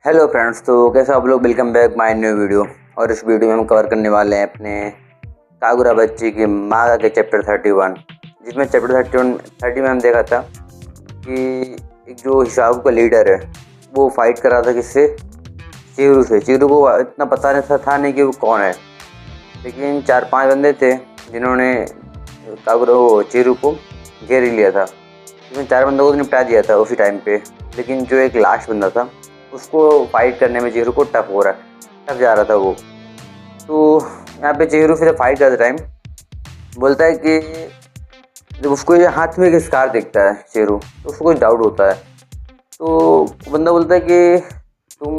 Hello friends, तो कैसे आप लोग। Welcome back my new video. और इस वीडियो में हम कवर करने वाले हैं अपने कागुरा बच्ची की मागा के चैप्टर 31, जिसमें चैप्टर 30 में हम देखा था कि एक जो हिसाब का लीडर है वो फाइट कर रहा था किससे, चीरू से। चीरू को इतना पता नहीं था नहीं कि वो कौन है, लेकिन 4-5 बंदे थे जिन्होंने चीरू को घेर ही लिया था। इसमें 4 बंदों को तो निपटा दिया था उसी टाइम पे, लेकिन जो एक लास्ट बंदा था उसको फाइट करने में चीरू को टफ जा रहा था वो। तो यहाँ पे चीरू फिर फाइट करते टाइम बोलता है कि जब उसको ये हाथ में एक स्कार दिखता है चीरू, तो उसको कुछ डाउट होता है। तो बंदा बोलता है कि तुम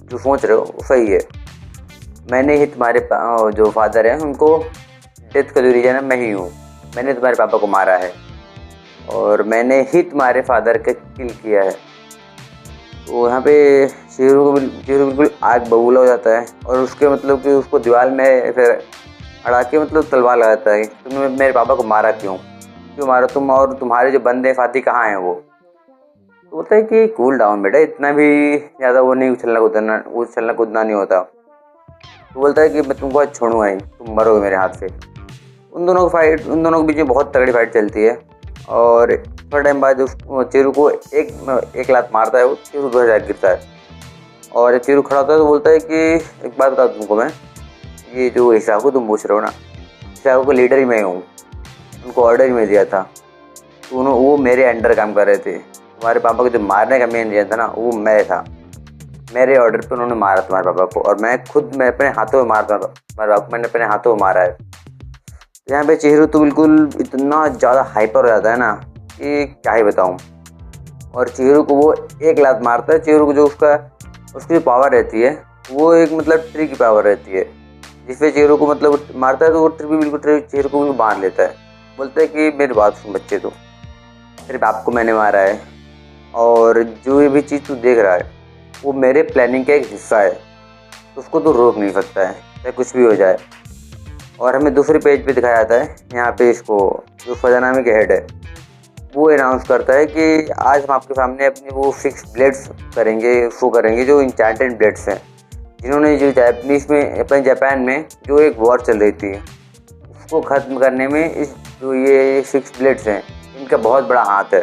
जो सोच रहे हो वो सही है, मैंने ही तुम्हारे जो फादर हैं उनको डेथ का जो रीजन है मैं ही हूँ। मैंने तुम्हारे पापा को मारा है और मैंने ही तुम्हारे फादर का किल किया है। तो यहाँ पे चीरू बिल्कुल आग बबूला हो जाता है और उसके मतलब कि उसको दीवार में फिर अड़ा के मतलब तलवार लगाता है। तुमने मेरे पापा को मारा क्यों मारा तुम, और तुम्हारे जो बंदे साथी कहाँ हैं वो। तो बोलता है कि कूल डाउन बेटा, इतना भी ज़्यादा वो नहीं उछलना कूदना नहीं होता। तो बोलता है कि मैं तुमको आज छोड़ूंगा नहीं, तुम मरोगे मेरे हाथ से। उन दोनों के बीच में बहुत तगड़ी फाइट चलती है और थोड़ा टाइम बाद चीरू को एक लात मारता है वो, चीरू 2000 गिरता है। और जब चीरू खड़ा होता है तो बोलता है कि एक बात बता तुमको मैं, ये जो हिसाब तुम पूछ रहे हो ना, हिसाब को लीडर ही मैं हूँ, उनको ऑर्डर ही मैं दिया था। तो वो मेरे अंडर काम कर रहे थे। तुम्हारे पापा को जो मारने का मेन रीजन था ना वो मैं था, मेरे ऑर्डर पे उन्होंने मारा तुम्हारे पापा को, और मैं अपने हाथों में मारता तुम्हारे पापा को, मैंने अपने हाथों में मारा है। यहाँ पे चीरू तो बिल्कुल इतना ज़्यादा हाइपर हो जाता है ना कि क्या ही बताऊँ। और चीरू को वो एक लात मारता है। चीरू को जो उसकी जो पावर रहती है वो एक मतलब ट्री की पावर रहती है, जिससे चीरू को मतलब मारता है तो वो चीरू को बिल्कुल बांध लेता है। बोलता है कि मेरी बात सुन बच्चे, तो तेरे बाप को मैंने मारा है और जो ये भी चीज़ तू देख रहा है वो मेरे प्लानिंग का एक हिस्सा है, तो उसको तो रोक नहीं सकता है चाहे कुछ भी हो जाए। और हमें दूसरे पेज पे दिखाया जाता है यहाँ पे इसको जो फजानामे के हेड है वो अनाउंस करता है कि आज हम आपके सामने अपनी वो 6 ब्लेड्स शो करेंगे जो इंचेंटेड ब्लेड्स हैं, जिन्होंने जो जापान में जो एक वॉर चल रही थी उसको ख़त्म करने में इस जो ये 6 ब्लेड्स हैं इनका बहुत बड़ा हाथ है।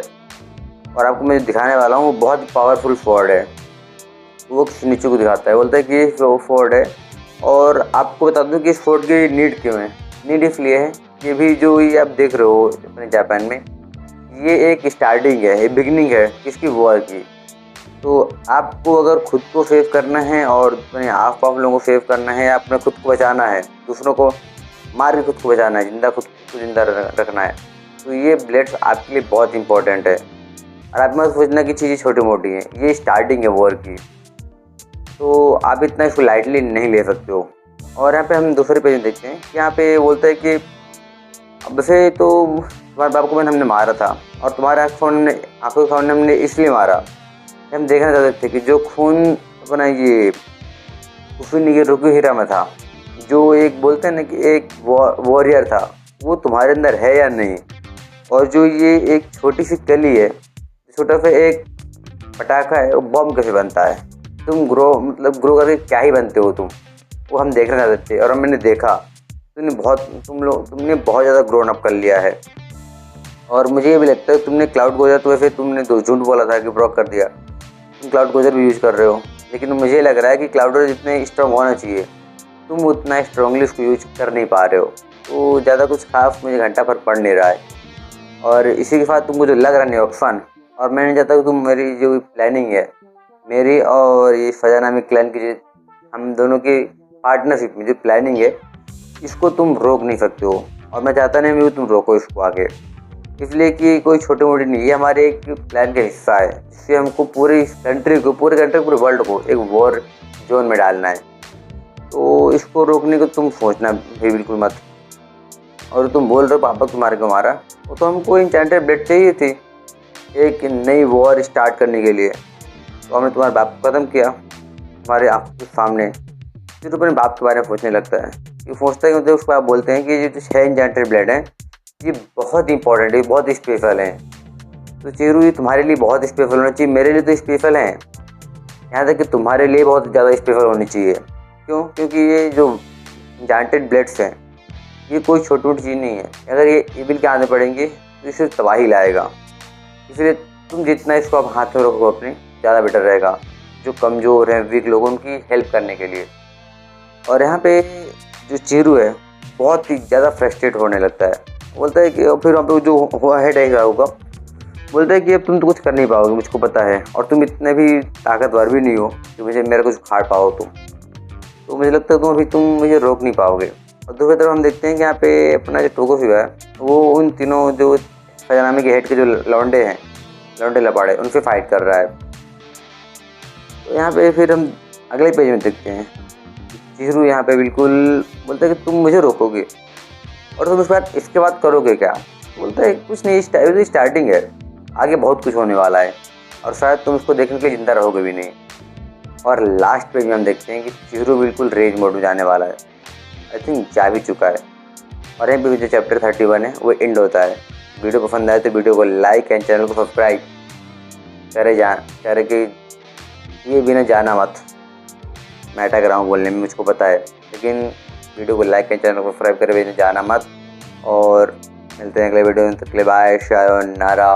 और आपको मैं दिखाने वाला हूँ वो बहुत पावरफुल स्वॉर्ड है। वो किसी नीचे को दिखाता है, बोलता है कि वो स्वॉर्ड है। और आपको बता दूं कि इस स्वॉर्ड की नीड क्यों है। नीड इसलिए है कि भी जो ये आप देख रहे हो अपने जापान में, ये एक स्टार्टिंग है, ये बिगनिंग है किसकी, वॉर की। तो आपको अगर खुद को सेव करना है और अपने आस पास लोगों को सेव करना है, अपने खुद को बचाना है, दूसरों को मार के खुद को बचाना है, खुद को जिंदा रखना है, तो ये ब्लेड्स आपके लिए बहुत इंपॉर्टेंट है। और आप मत सोचना कि चीज़ें छोटी मोटी हैं, ये स्टार्टिंग है वॉर की, तो आप इतना इसको लाइटली नहीं ले सकते हो। और यहाँ पे हम दूसरे पेज में देखते हैं कि यहाँ पे बोलता है कि अब से तो तुम्हारे बाप को हमने मारा था और तुम्हारे आंखों के सामने हमने इसलिए मारा, हम देखना चाहते थे कि जो खून अपना ये रुकी हीरा में था, जो एक बोलते हैं ना कि एक वॉरियर था, वो तुम्हारे अंदर है या नहीं। और जो ये एक छोटी सी कली है, छोटा सा एक पटाखा है, वो बॉम्ब कैसे बनता है, तुम ग्रो करके क्या ही बनते हो तुम, वो हम देखना चाहते थे। और मैंने देखा तुमने बहुत ज़्यादा ग्रोन अप कर लिया है। और मुझे ये भी लगता है तुमने क्लाउड गोजर, तो वैसे तुमने तो झूठ बोला था कि ब्लॉक कर दिया, तुम क्लाउड गोजर भी यूज़ कर रहे हो, लेकिन मुझे लग रहा है कि क्लाउड गोजर जितने स्ट्रॉन्ग होना चाहिए तुम उतना स्ट्रांगली उसको यूज कर नहीं पा रहे हो। तो ज़्यादा कुछ खास मुझे घंटा फर्क पड़ नहीं रहा है। और इसी के साथ तुमको जो लग रहा नहीं ऑप्शन, और मैं नहीं चाहता कि तुम मेरी जो प्लानिंग है, मेरी और ये फजानामे क्लैन की जो हम दोनों की पार्टनरशिप में जो प्लानिंग है, इसको तुम रोक नहीं सकते हो। और मैं चाहता नहीं भी तुम रोको इसको आगे, इसलिए कि कोई छोटी मोटी नहीं, ये हमारे एक प्लान का हिस्सा है, जिससे हमको पूरे कंट्री को पूरे वर्ल्ड को एक वॉर जोन में डालना है। तो इसको रोकने को तुम सोचना भी बिल्कुल मत। और तुम बोल रहे हो पापा तुम्हारे को मारा, वो तो हमको इंचेंटेड ब्लेड चाहिए थी एक नई वॉर स्टार्ट करने के लिए, तो हमने तुम्हारे बाप को ख़त्म किया तुम्हारे आंखों के सामने। फिर तो अपने बाप के बारे में सोचने लगता है, ये सोचता है कि उसको आप बोलते हैं कि ये जो 6 इंचेंटेड ब्लेड हैं ये बहुत इंपॉर्टेंट है, बहुत स्पेशल हैं। तो चीरू ये तुम्हारे लिए बहुत स्पेशल होना चाहिए, मेरे लिए तो स्पेशल हैं, यहाँ तक कि तुम्हारे लिए बहुत ज़्यादा स्पेशल होनी चाहिए। क्यों? क्योंकि ये जो जांटेड ब्लेड्स हैं ये कोई छोटी मोटी चीज़ नहीं है। अगर ये इविल के आने पड़ेंगे तो इसे तबाही लाएगा। इसलिए तुम जितना इसको आप हाथ में रखो अपने, ज़्यादा बेटर रहेगा। जो कमज़ोर हैं, वीक लोग, उनकी हेल्प करने के लिए। और यहाँ पे जो चीरू है बहुत ही ज़्यादा फ्रस्ट्रेट होने लगता है। बोलता है कि फिर वहाँ पे जो हुआ हेड है होगा, बोलता है कि अब तुम तो कुछ कर नहीं पाओगे, मुझको पता है, और तुम इतने भी ताकतवर भी नहीं हो कि मुझे मेरा कुछ उखाड़ पाओ तुम। तो मुझे लगता है तुम मुझे रोक नहीं पाओगे। और दूसरी तरफ हम देखते हैं कि यहाँ पे अपना जो टोगोफिवा है वो उन तीनों जो खजानामे के हेड के जो लौंडे हैं, लौंडे लपाड़े, उनसे फाइट कर रहा है। तो यहाँ पे फिर हम अगले पेज में देखते हैं चीरू यहाँ पे बिल्कुल बोलता है कि तुम मुझे रोकोगे और तुम इसके बाद करोगे क्या? बोलता है कुछ नहीं, स्टार्टिंग है, आगे बहुत कुछ होने वाला है और शायद तुम उसको देखने के लिए जिंदा रहोगे भी नहीं। और लास्ट पेज में हम देखते हैं कि चीरू बिल्कुल रेज मोड में जाने वाला है। आई थिंक जा भी चुका है। और यहीं पे जो चैप्टर 31 है वो एंड होता है। वीडियो पसंद आए तो वीडियो को लाइक एंड चैनल को सब्सक्राइब करे कि ये बिना जाना मत। मैं अटक रहा हूँ बोलने में, मुझको पता है, लेकिन वीडियो को लाइक एंड चैनल को सब्सक्राइब करे बिना जाना मत। और मिलते हैं अगले वीडियो में, तक के लिए बाय, शायोनारा।